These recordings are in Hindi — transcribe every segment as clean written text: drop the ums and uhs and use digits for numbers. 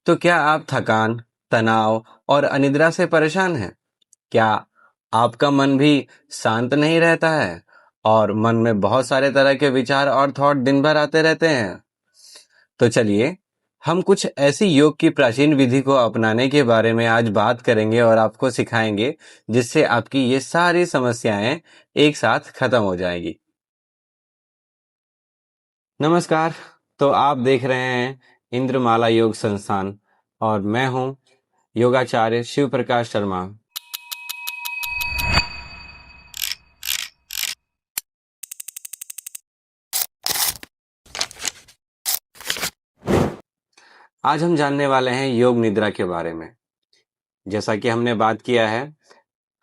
तो क्या आप थकान, तनाव और अनिद्रा से परेशान हैं? क्या आपका मन भी शांत नहीं रहता है और मन में बहुत सारे तरह के विचार और थॉट दिन भर आते रहते हैं? तो चलिए, हम कुछ ऐसी योग की प्राचीन विधि को अपनाने के बारे में आज बात करेंगे और आपको सिखाएंगे, जिससे आपकी ये सारी समस्याएं एक साथ खत्म हो जाएगी। नमस्कार। तो आप देख रहे हैं इंद्रमाला योग संस्थान और मैं हूं योगाचार्य शिव प्रकाश शर्मा। आज हम जानने वाले हैं योग निद्रा के बारे में। जैसा कि हमने बात किया है,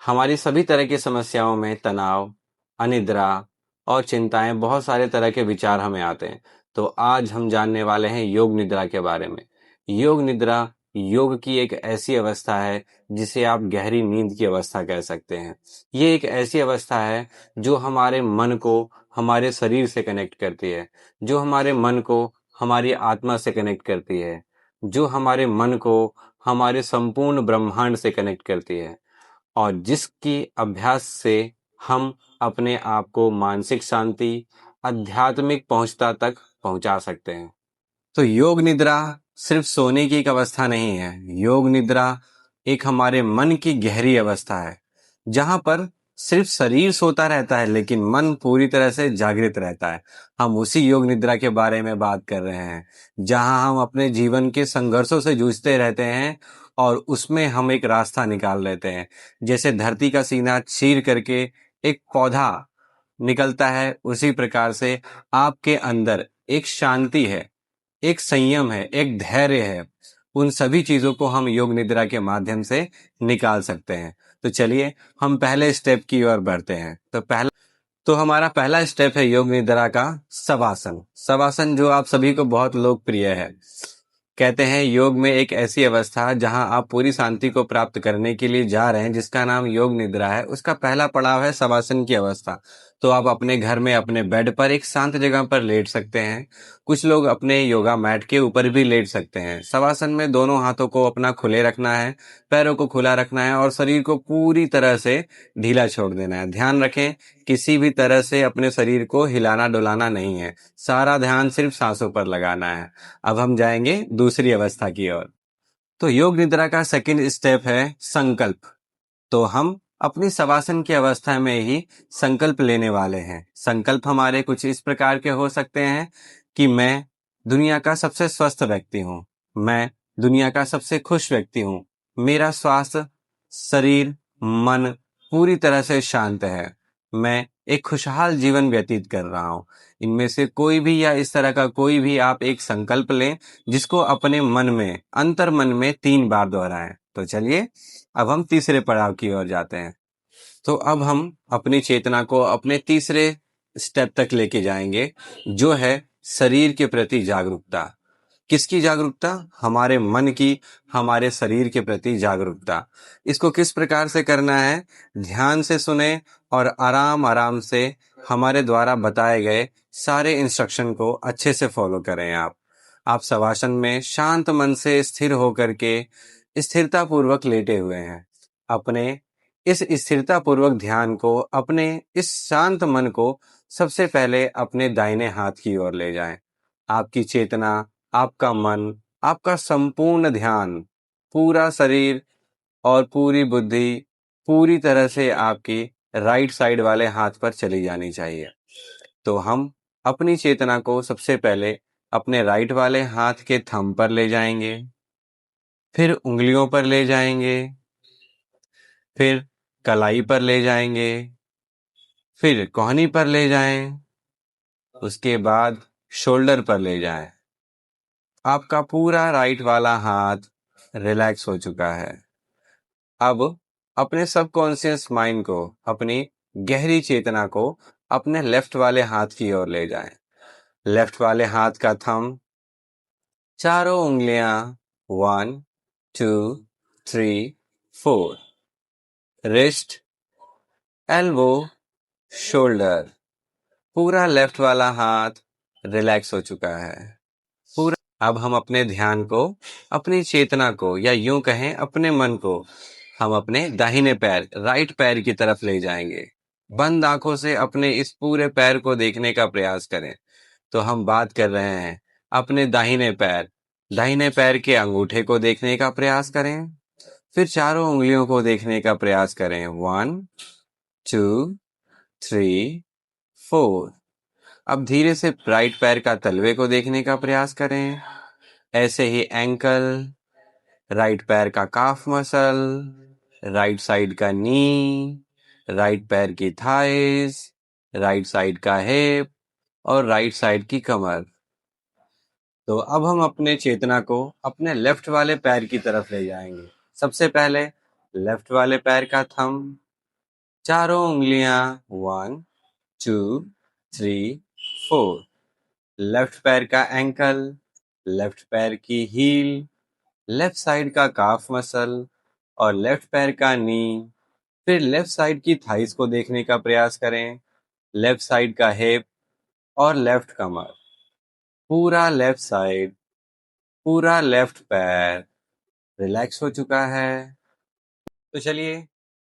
हमारी सभी तरह की समस्याओं में तनाव, अनिद्रा और चिंताएं, बहुत सारे तरह के विचार हमें आते हैं। तो आज हम जानने वाले हैं योग निद्रा के बारे में। योग निद्रा योग की एक ऐसी अवस्था है जिसे आप गहरी नींद की अवस्था कह सकते हैं। ये एक ऐसी अवस्था है जो हमारे मन को हमारे शरीर से कनेक्ट करती है, जो हमारे मन को हमारी आत्मा से कनेक्ट करती है, जो हमारे मन को हमारे संपूर्ण ब्रह्मांड से कनेक्ट करती है और जिसकी अभ्यास से हम अपने आप को मानसिक शांति, आध्यात्मिक पहुंचता तक पहुंचा सकते हैं। तो योग निद्रा सिर्फ सोने की एक अवस्था नहीं है। योग निद्रा एक हमारे मन की गहरी अवस्था है, जहां पर सिर्फ शरीर सोता रहता है लेकिन मन पूरी तरह से जागृत रहता है। हम उसी योग निद्रा के बारे में बात कर रहे हैं, जहां हम अपने जीवन के संघर्षों से जूझते रहते हैं और उसमें हम एक रास्ता निकाल लेते हैं। जैसे धरती का सीना चीर करके एक पौधा निकलता है, उसी प्रकार से आपके अंदर एक शांति है, एक संयम है, एक धैर्य है। उन सभी चीजों को हम योग निद्रा के माध्यम से निकाल सकते हैं। तो चलिए हम पहले स्टेप की ओर बढ़ते हैं। तो हमारा पहला स्टेप है योग निद्रा का शवासन। शवासन जो आप सभी को बहुत लोकप्रिय है। कहते हैं योग में एक ऐसी अवस्था जहां आप पूरी शांति को प्राप्त करने के लिए जा रहे हैं, जिसका नाम योग निद्रा है। उसका पहला पड़ाव है शवासन की अवस्था। तो आप अपने घर में अपने बेड पर एक शांत जगह पर लेट सकते हैं। कुछ लोग अपने योगा मैट के ऊपर भी लेट सकते हैं। शवासन में दोनों हाथों को अपना खुले रखना है, पैरों को खुला रखना है और शरीर को पूरी तरह से ढीला छोड़ देना है। ध्यान रखें, किसी भी तरह से अपने शरीर को हिलाना डुलाना नहीं है। सारा ध्यान सिर्फ सांसों पर लगाना है। अब हम जाएंगे दूसरी अवस्था की ओर। तो योग निद्रा का सेकंड स्टेप है संकल्प। तो हम अपनी शवासन की अवस्था में ही संकल्प लेने वाले हैं। संकल्प हमारे कुछ इस प्रकार के हो सकते हैं कि मैं दुनिया का सबसे स्वस्थ व्यक्ति हूँ, मैं दुनिया का सबसे खुश व्यक्ति हूँ, मेरा स्वास्थ्य, शरीर, मन पूरी तरह से शांत है, मैं एक खुशहाल जीवन व्यतीत कर रहा हूँ। इनमें से कोई भी या इस तरह का कोई भी आप एक संकल्प लें, जिसको अपने मन में, अंतर मन में 3 बार दोहराएं। तो चलिए अब हम तीसरे पड़ाव की ओर जाते हैं। तो अब हम अपनी चेतना को अपने तीसरे स्टेप तक लेके जाएंगे, जो है शरीर के प्रति जागरूकता। किसकी जागरूकता? हमारे मन की, हमारे शरीर के प्रति जागरूकता। इसको किस प्रकार से करना है? ध्यान से सुने और आराम आराम से हमारे द्वारा बताए गए सारे इंस्ट्रक्शन को अच्छे से फॉलो करें। आप शवासन में शांत मन से स्थिर होकर के स्थिरता पूर्वक लेटे हुए हैं। अपने इस स्थिरता पूर्वक ध्यान को, अपने इस शांत मन को सबसे पहले अपने दाहिने हाथ की ओर ले जाएं। आपकी चेतना, आपका मन, आपका संपूर्ण ध्यान, पूरा शरीर और पूरी बुद्धि पूरी तरह से आपकी राइट साइड वाले हाथ पर चली जानी चाहिए। तो हम अपनी चेतना को सबसे पहले अपने राइट वाले हाथ के थंब पर ले जाएंगे, फिर उंगलियों पर ले जाएंगे, फिर कलाई पर ले जाएंगे, फिर कोहनी पर ले जाएं, उसके बाद शोल्डर पर ले जाएं। आपका पूरा राइट वाला हाथ रिलैक्स हो चुका है। अब अपने सबकॉन्शियस माइंड को, अपनी गहरी चेतना को अपने लेफ्ट वाले हाथ की ओर ले जाएं। लेफ्ट वाले हाथ का थंब, चारों उंगलियां 1 2 3 4, रिस्ट, एल्बो, शोल्डर, पूरा लेफ्ट वाला हाथ रिलैक्स हो चुका है। पूरा अब हम अपने ध्यान को, अपनी चेतना को, या यूं कहें अपने मन को, हम अपने दाहिने पैर, राइट पैर की तरफ ले जाएंगे। बंद आंखों से अपने इस पूरे पैर को देखने का प्रयास करें। तो हम बात कर रहे हैं अपने दाहिने पैर के अंगूठे को देखने का प्रयास करें। फिर चारों उंगलियों को देखने का प्रयास करें। 1 2 3 4। अब धीरे से राइट पैर का तलवे को देखने का प्रयास करें। ऐसे ही एंकल, राइट पैर का काफ मसल, राइट साइड का नी, राइट पैर की थाइस, राइट साइड का हिप और राइट साइड की कमर। तो अब हम अपने चेतना को अपने लेफ्ट वाले पैर की तरफ ले जाएंगे। सबसे पहले लेफ्ट वाले पैर का थंब, चारों उंगलियां 1 2 3 4। लेफ्ट पैर का एंकल, लेफ्ट पैर की हील, लेफ्ट साइड का काफ मसल और लेफ्ट पैर का नी। फिर लेफ्ट साइड की थाइस को देखने का प्रयास करें, लेफ्ट साइड का हिप और लेफ्ट कमर। पूरा लेफ्ट साइड, पूरा लेफ्ट पैर रिलैक्स हो चुका है। तो चलिए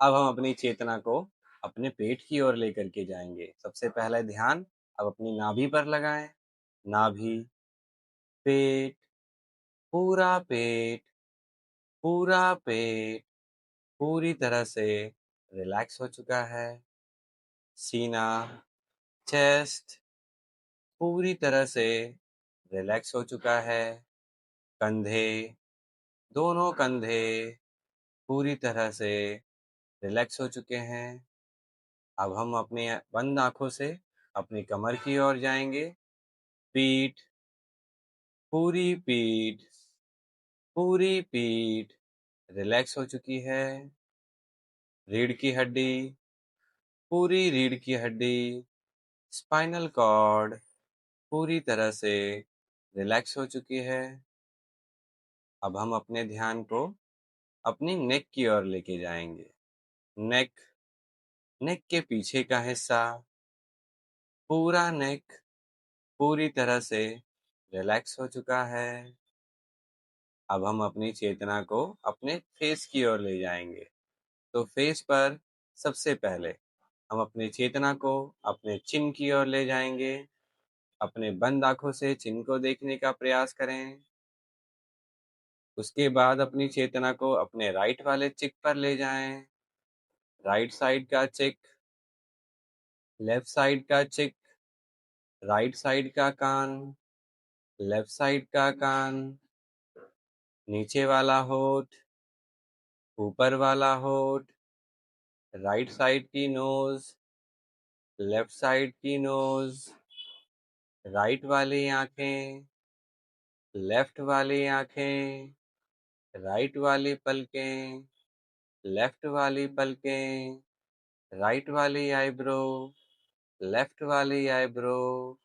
अब हम अपनी चेतना को अपने पेट की ओर लेकर के जाएंगे। सबसे पहला ध्यान अब अपनी नाभि पर लगाएं। नाभि, पेट, पूरा पेट, पूरा पेट पूरी तरह से रिलैक्स हो चुका है। सीना, चेस्ट पूरी तरह से रिलैक्स हो चुका है। कंधे, दोनों कंधे पूरी तरह से रिलैक्स हो चुके हैं। अब हम अपने बंद आंखों से अपनी कमर की ओर जाएंगे। पीठ, पूरी पीठ, पूरी पीठ रिलैक्स हो चुकी है। रीढ़ की हड्डी, पूरी रीढ़ की हड्डी, स्पाइनल कॉर्ड पूरी तरह से रिलैक्स हो चुकी है। अब हम अपने ध्यान को अपनी नेक की ओर लेके जाएंगे। नेक, नेक के पीछे का हिस्सा, पूरा नेक पूरी तरह से रिलैक्स हो चुका है। अब हम अपनी चेतना को अपने फेस की ओर ले जाएंगे। तो फेस पर सबसे पहले हम अपनी चेतना को अपने चिन की ओर ले जाएंगे। अपने बंद आंखों से चिन को देखने का प्रयास करें। उसके बाद अपनी चेतना को अपने राइट वाले चिक पर ले जाएं। राइट साइड का चिक, लेफ्ट साइड का चिक, राइट साइड का कान, लेफ्ट साइड का कान, नीचे वाला होठ, ऊपर वाला होठ, राइट साइड की नोज, लेफ्ट साइड की नोज, राइट वाली आंखें, लेफ्ट वाली आंखें, राइट वाली पलकें, लेफ्ट वाली पलकें, राइट वाली आईब्रो, लेफ्ट वाली आईब्रो,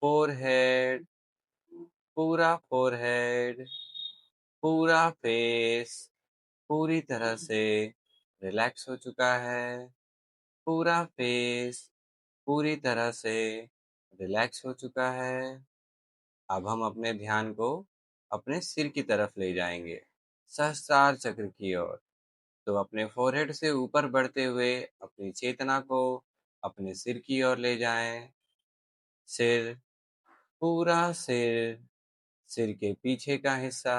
फोरहेड, पूरा फोरहेड, पूरा फेस पूरी तरह से रिलैक्स हो चुका है। पूरा फेस पूरी तरह से रिलैक्स हो चुका है। अब हम अपने ध्यान को अपने सिर की तरफ ले जाएंगे, सहस्त्रार चक्र की ओर। तो अपने फोरहेड से ऊपर बढ़ते हुए अपनी चेतना को अपने सिर की ओर ले जाएं। सिर, पूरा सिर, सिर के पीछे का हिस्सा।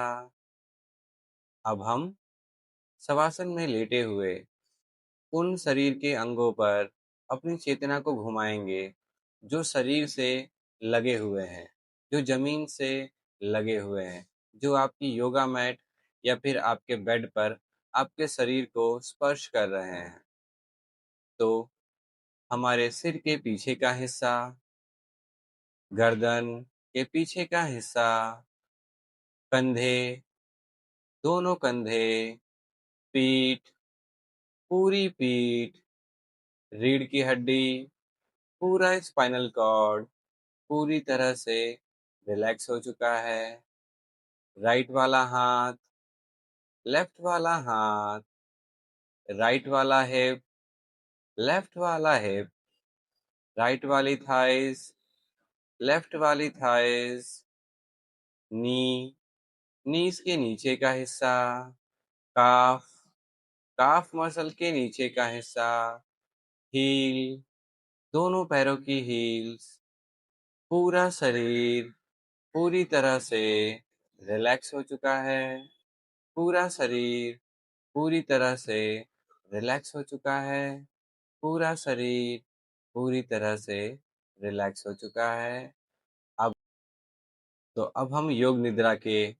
अब हम शवासन में लेटे हुए उन शरीर के अंगों पर अपनी चेतना को घुमाएंगे जो शरीर से लगे हुए हैं, जो जमीन से लगे हुए हैं, जो आपकी योगा मैट या फिर आपके बेड पर आपके शरीर को स्पर्श कर रहे हैं। तो हमारे सिर के पीछे का हिस्सा, गर्दन के पीछे का हिस्सा, कंधे, दोनों कंधे, पीठ, पूरी पीठ, रीढ़ की हड्डी, पूरा स्पाइनल कॉर्ड पूरी तरह से रिलैक्स हो चुका है। राइट वाला हाथ, लेफ्ट वाला हाथ, राइट वाला हिप, लेफ्ट वाला हिप, राइट वाली थाइस, लेफ्ट वाली थाइस, नी, नीस के नीचे का हिस्सा, काफ, काफ मसल के नीचे का हिस्सा, हील, दोनों पैरों की हील्स, पूरा शरीर पूरी तरह से रिलैक्स हो चुका है। पूरा शरीर पूरी तरह से रिलैक्स हो चुका है। पूरा शरीर पूरी तरह से रिलैक्स हो चुका है। अब अब हम योग निद्रा के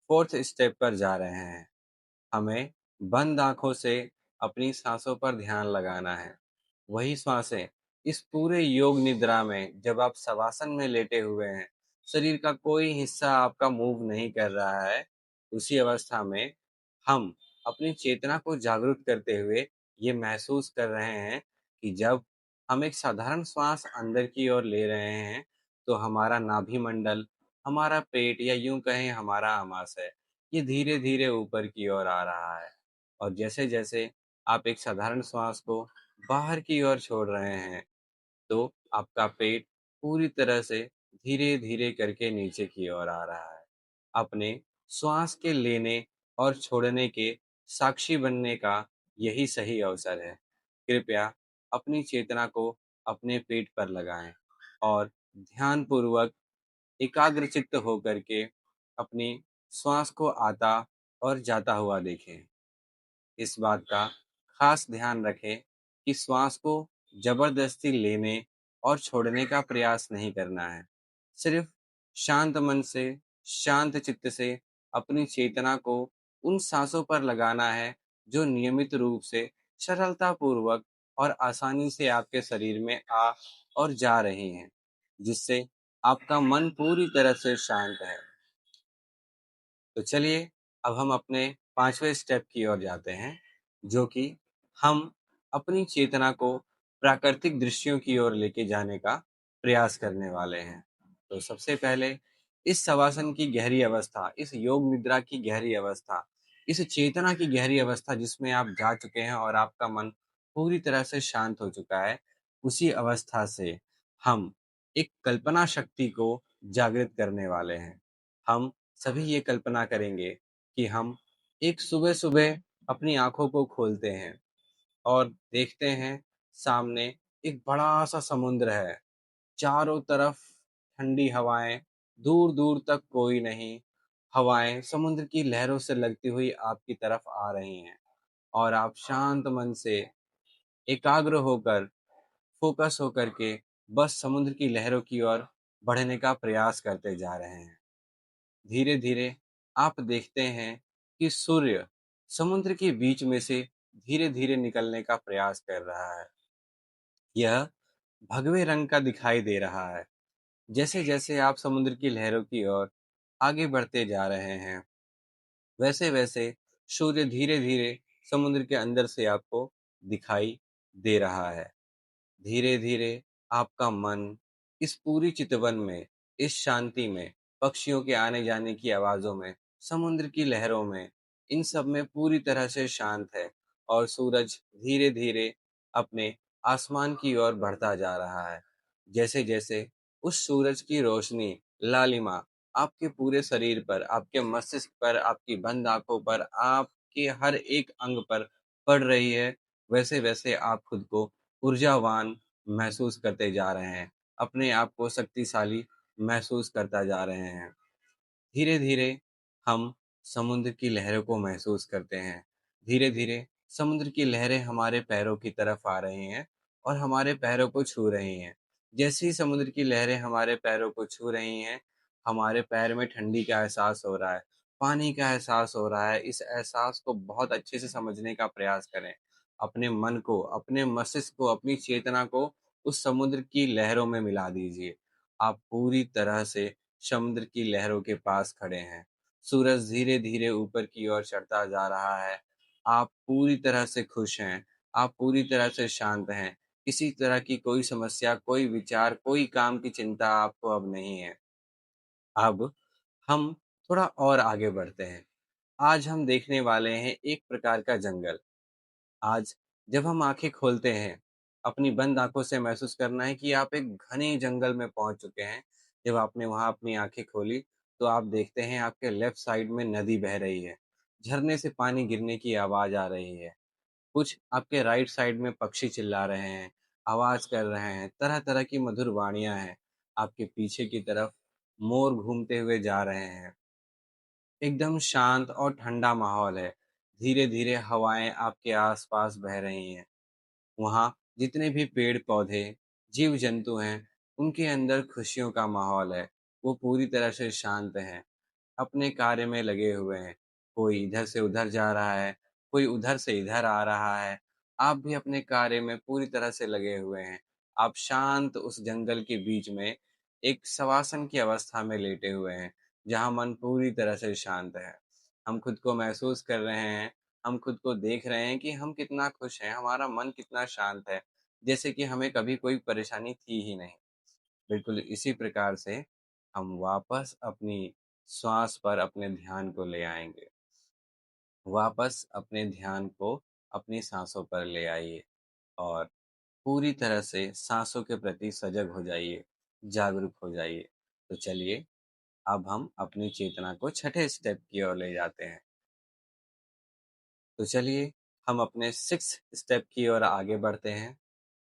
फोर्थ स्टेप पर जा रहे हैं। हमें बंद आंखों से अपनी सांसों पर ध्यान लगाना है। वही श्वासें इस पूरे योग निद्रा में, जब आप शवासन में लेटे हुए हैं, शरीर का कोई हिस्सा आपका मूव नहीं कर रहा है, उसी अवस्था में हम अपनी चेतना को जागरूक करते हुए ये महसूस कर रहे हैं कि जब हम एक साधारण श्वास अंदर की ओर ले रहे हैं, तो हमारा नाभि मंडल, हमारा पेट, या यूं कहें हमारा आमाशय, ये धीरे धीरे ऊपर की ओर आ रहा है। और जैसे जैसे आप एक साधारण श्वास को बाहर की ओर छोड़ रहे हैं, तो आपका पेट पूरी तरह से धीरे धीरे करके नीचे की ओर आ रहा है। अपने श्वास के लेने और छोड़ने के साक्षी बनने का यही सही अवसर है। कृपया अपनी चेतना को अपने पेट पर लगाएं और ध्यानपूर्वक एकाग्रचित्त होकर के अपनी श्वास को आता और जाता हुआ देखें। इस बात का खास ध्यान रखें कि श्वास को जबरदस्ती लेने और छोड़ने का प्रयास नहीं करना है। सिर्फ शांत मन से, शांत चित्त से अपनी चेतना को उन सांसों पर लगाना है जो नियमित रूप से, सरलता पूर्वक और आसानी से आपके शरीर में आ और जा रही हैं, जिससे आपका मन पूरी तरह से शांत है। तो चलिए, अब हम अपने पांचवें स्टेप की ओर जाते हैं, जो कि हम अपनी चेतना को प्राकृतिक दृश्यों की ओर लेके जाने का प्रयास करने वाले हैं। तो सबसे पहले इस शवासन की गहरी अवस्था, इस योग निद्रा की गहरी अवस्था, इस चेतना की गहरी अवस्था जिसमें आप जा चुके हैं और आपका मन पूरी तरह से शांत हो चुका है, उसी अवस्था से हम एक कल्पना शक्ति को जागृत करने वाले हैं। हम सभी ये कल्पना करेंगे कि हम एक सुबह सुबह अपनी आंखों को खोलते हैं और देखते हैं सामने एक बड़ा सा समुद्र है। चारों तरफ ठंडी हवाएं, दूर दूर तक कोई नहीं। हवाएं समुद्र की लहरों से लगती हुई आपकी तरफ आ रही हैं और आप शांत मन से, एकाग्र होकर, फोकस होकर के बस समुद्र की लहरों की ओर बढ़ने का प्रयास करते जा रहे हैं। धीरे धीरे आप देखते हैं कि सूर्य समुद्र के बीच में से धीरे धीरे निकलने का प्रयास कर रहा है। यह भगवे रंग का दिखाई दे रहा है। जैसे जैसे आप समुद्र की लहरों की ओर आगे बढ़ते जा रहे हैं, वैसे वैसे सूर्य धीरे धीरे समुद्र के अंदर से आपको दिखाई दे रहा है। धीरे धीरे आपका मन इस पूरी चितवन में, इस शांति में, पक्षियों के आने जाने की आवाजों में, समुद्र की लहरों में, इन सब में पूरी तरह से शांत है। और सूरज धीरे धीरे अपने आसमान की ओर बढ़ता जा रहा है। जैसे जैसे उस सूरज की रोशनी, लालिमा आपके पूरे शरीर पर, आपके मस्तिष्क पर, आपकी बंद आंखों पर, आपके हर एक अंग पर पड़ रही है, वैसे वैसे आप खुद को ऊर्जावान महसूस करते जा रहे हैं। अपने आप को शक्तिशाली महसूस करता जा रहे हैं। धीरे धीरे हम समुद्र की लहरों को महसूस करते हैं। धीरे धीरे समुद्र की लहरें हमारे पैरों की तरफ आ रही हैं और हमारे पैरों को छू रही हैं। जैसे ही समुद्र की लहरें हमारे पैरों को छू रही हैं, हमारे पैर में ठंडी का एहसास हो रहा है, पानी का एहसास हो रहा है। इस एहसास को बहुत अच्छे से समझने का प्रयास करें। अपने मन को, अपने मस्तिष्क को, अपनी चेतना को उस समुद्र की लहरों में मिला दीजिए। आप पूरी तरह से समुद्र की लहरों के पास खड़े हैं। सूरज धीरे धीरे ऊपर की ओर चढ़ता जा रहा है। आप पूरी तरह से खुश हैं। आप पूरी तरह से शांत हैं। किसी तरह की कोई समस्या, कोई विचार, कोई काम की चिंता आपको अब नहीं है। अब हम थोड़ा और आगे बढ़ते हैं। आज हम देखने वाले हैं एक प्रकार का जंगल। आज जब हम आंखें खोलते हैं, अपनी बंद आंखों से महसूस करना है कि आप एक घने जंगल में पहुंच चुके हैं। जब आपने वहां अपनी आंखें खोली, तो आप देखते हैं आपके लेफ्ट साइड में नदी बह रही है, झरने से पानी गिरने की आवाज आ रही है। कुछ आपके राइट साइड में पक्षी चिल्ला रहे हैं, आवाज कर रहे हैं, तरह तरह की मधुर वाणियां हैं। आपके पीछे की तरफ मोर घूमते हुए जा रहे हैं। एकदम शांत और ठंडा माहौल है। धीरे धीरे हवाएं आपके आसपास बह रही हैं। वहाँ जितने भी पेड़ पौधे, जीव जंतु हैं, उनके अंदर खुशियों का माहौल है। वो पूरी तरह से शांत हैं, अपने कार्य में लगे हुए हैं। कोई इधर से उधर जा रहा है, कोई उधर से इधर आ रहा है। आप भी अपने कार्य में पूरी तरह से लगे हुए हैं। आप शांत उस जंगल के बीच में एक शवासन की अवस्था में लेटे हुए हैं, जहाँ मन पूरी तरह से शांत है। हम खुद को महसूस कर रहे हैं, हम खुद को देख रहे हैं कि हम कितना खुश हैं, हमारा मन कितना शांत है, जैसे कि हमें कभी कोई परेशानी थी ही नहीं। बिल्कुल इसी प्रकार से हम वापस अपनी श्वास पर अपने ध्यान को ले आएंगे। वापस अपने ध्यान को अपनी सांसों पर ले आइए और पूरी तरह से सांसों के प्रति सजग हो जाइए, जागरूक हो जाइए। तो चलिए, अब हम अपनी चेतना को छठे स्टेप की ओर ले जाते हैं। तो चलिए, हम अपने सिक्स स्टेप की ओर आगे बढ़ते हैं।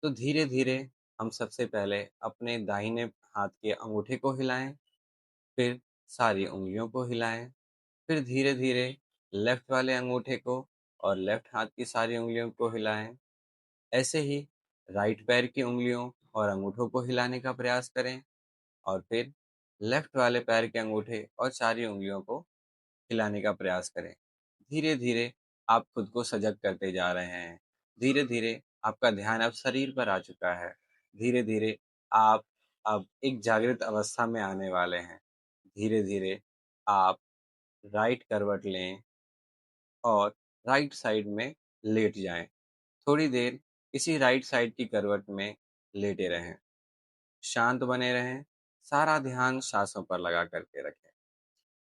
तो धीरे धीरे हम सबसे पहले अपने दाहिने हाथ के अंगूठे को हिलाएं, फिर सारी उंगलियों को हिलाएं, फिर धीरे धीरे लेफ्ट वाले अंगूठे को और लेफ्ट हाथ की सारी उंगलियों को हिलाएं। ऐसे ही राइट पैर की उंगलियों और अंगूठों को हिलाने का प्रयास करें और फिर लेफ्ट वाले पैर के अंगूठे और सारी उंगलियों को हिलाने का प्रयास करें। धीरे धीरे आप खुद को सजग करते जा रहे हैं। धीरे धीरे आपका ध्यान अब शरीर पर आ चुका है। धीरे धीरे आप अब एक जागृत अवस्था में आने वाले हैं। धीरे धीरे आप राइट करवट लें और राइट साइड में लेट जाएं। थोड़ी देर इसी राइट साइड की करवट में लेटे रहें। शांत बने रहें। सारा ध्यान सांसों पर लगा करके रखें।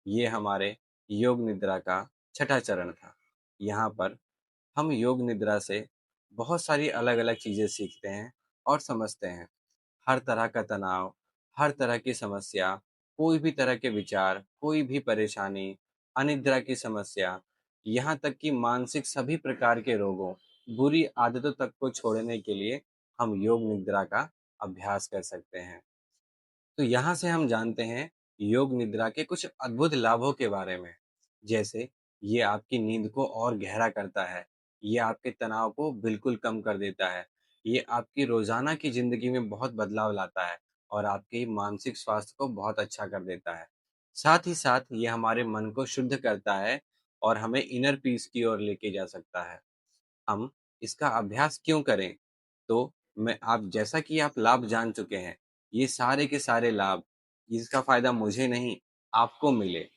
ये हमारे योग निद्रा का छठा चरण था। यहाँ पर हम योग निद्रा से बहुत सारी अलग अलग चीज़ें सीखते हैं और समझते हैं। हर तरह का तनाव, हर तरह की समस्या, कोई भी तरह के विचार, कोई भी परेशानी, अनिद्रा की समस्या, यहाँ तक कि मानसिक सभी प्रकार के रोगों, बुरी आदतों तक को छोड़ने के लिए हम योग निद्रा का अभ्यास कर सकते हैं। तो यहाँ से हम जानते हैं योग निद्रा के कुछ अद्भुत लाभों के बारे में। जैसे ये आपकी नींद को और गहरा करता है, ये आपके तनाव को बिल्कुल कम कर देता है, ये आपकी रोजाना की जिंदगी में बहुत बदलाव लाता है और आपके मानसिक स्वास्थ्य को बहुत अच्छा कर देता है। साथ ही साथ ये हमारे मन को शुद्ध करता है और हमें इनर पीस की ओर लेके जा सकता है। हम इसका अभ्यास क्यों करें? तो मैं आप जैसा कि आप लाभ जान चुके हैं, ये सारे के सारे लाभ, इसका फ़ायदा मुझे नहीं, आपको मिले।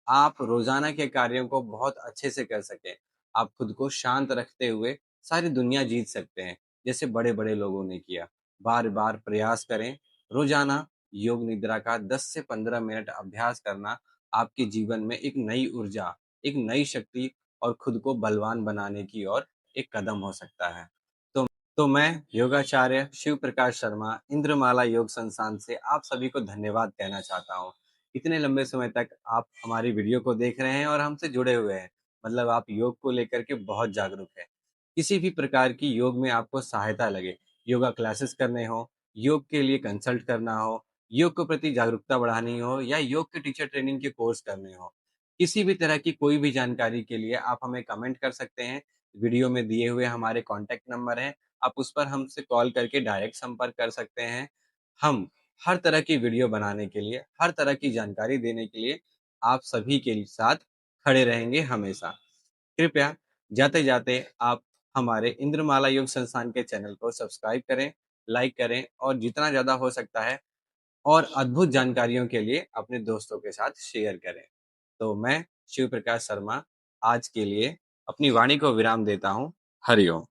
आप रोज़ाना के कार्यों को बहुत अच्छे से कर सकें। आप खुद को शांत रखते हुए सारी दुनिया जीत सकते हैं, जैसे बड़े-बड़े लोगों ने किया। बार-बार प्रयास करें। रोज़ाना योग निद्रा का 10 से 15 मिनट अभ्यास करना आपके जीवन में एक नई ऊर्जा, एक नई शक्ति और खुद को बलवान बनाने की ओर एक कदम हो सकता है। तो तो मैं योगाचार्य शिव प्रकाश शर्मा इंद्रमाला योग संस्थान से आप सभी को धन्यवाद कहना चाहता हूँ। इतने लंबे समय तक आप हमारी वीडियो को देख रहे हैं और हमसे जुड़े हुए हैं। मतलब आप योग को लेकर के बहुत जागरूक हैं। किसी भी प्रकार की योग में आपको सहायता लगे, योगा क्लासेस करने हो, योग के लिए कंसल्ट करना हो, योग के प्रति जागरूकता बढ़ानी हो या योग के टीचर ट्रेनिंग के कोर्स करने हो, किसी भी तरह की कोई भी जानकारी के लिए आप हमें कमेंट कर सकते हैं। वीडियो में दिए हुए हमारे कॉन्टैक्ट नंबर हैं, आप उस पर हमसे कॉल करके डायरेक्ट संपर्क कर सकते हैं। हम हर तरह की वीडियो बनाने के लिए, हर तरह की जानकारी देने के लिए आप सभी के साथ खड़े रहेंगे हमेशा। कृपया जाते-जाते आप हमारे इंद्रमाला योग संस्थान के चैनल को सब्सक्राइब करें, लाइक करें और जितना ज़्यादा हो सकता है और अद्भुत जानकारियों के लिए अपने दोस्तों के साथ शेयर करें। तो मैं शिव प्रकाश शर्मा आज के लिए अपनी वाणी को विराम देता हूँ। हरि ओम।